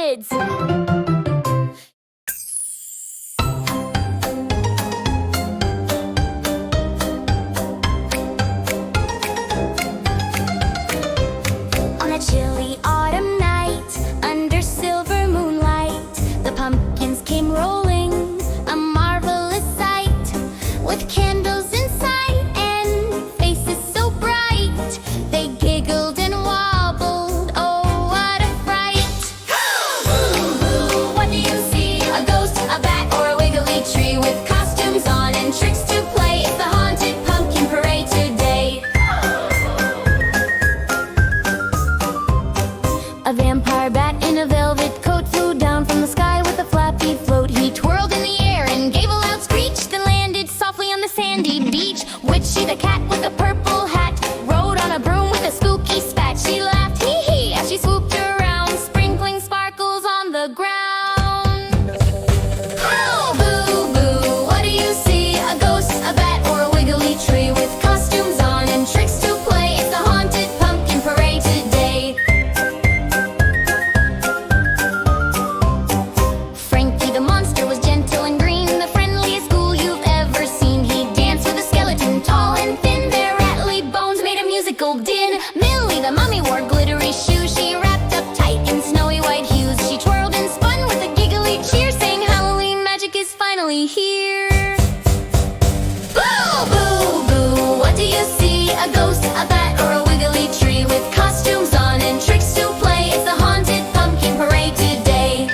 Kids. On a chilly autumn night, under silver moonlight, the pumpkins came rolling, a marvelous sight, with candles in sight and faces so bright. They giggled and wobbled, oh what a fright. Boo-hoo, what do you see? A ghost, a bat, or a wiggly tree with costumes on and tricks to play? It's the haunted pumpkin parade today. A vampire bat in a velvet coat flew down from the sky with a flappy float. He twirled in the air and gave a loud screech, then landed softly on the sandy beach. Witchy the cat with a purple hat rode on a broom with a spooky spat. She laughed hee-hee as she swooped around, sprinkling sparkles on the ground. Oh, boo-boo, what do you see? A ghost, a bat, or a wiggly tree with costumes on and tricks to play? It's the haunted pumpkin parade today. Frankie the monster was gentle and green, the friendliest ghoul you've ever seen. He danced with a skeleton tall and thin, their rattly bones made a musical din. Millie the mummy wore glittery shoes, she wrapped up tight in snowy white hues. She twirled and spun with a giggly cheer, saying Halloween magic is finally here. Boo, boo, boo, what do you see? A ghost, a bat, or a wiggly tree with costumes on and tricks to play? It's the haunted pumpkin parade today.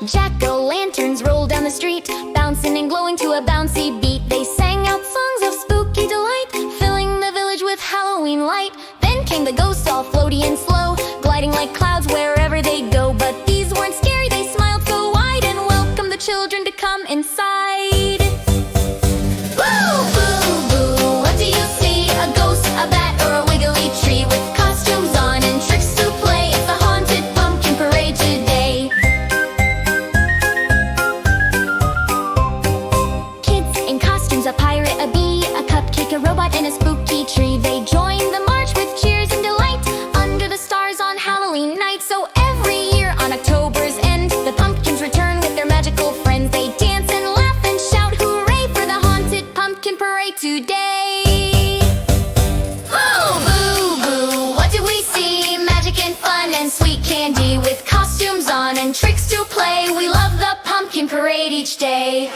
Jack-o'-lanterns rolled down the street, bouncing and glowing to a bouncy beat. They sang out songs of spooky delight, filling the village with Halloween light. Then came the ghosts, all floaty and slow, gliding like clouds wherever they go. But these weren't scary, they smiled so wide and welcomed the children to come inside. Boo, boo, boo, what do you see? A ghost, a bat, or a wiggly tree with costumes on and tricks to play? It's the haunted pumpkin parade today. Kids in costumes, a pirate, a bee, a cupcake, a robot, and a spooky tree. They joined the march with cheers and delight under the stars on Halloween night. So every year on October's end, the pumpkins return with their magical friends. They dance and laugh and shout hooray for the haunted pumpkin parade today. Oh, boo, boo, what do we see? Magic and fun and sweet candy with costumes on and tricks to play. We love the pumpkin parade each day.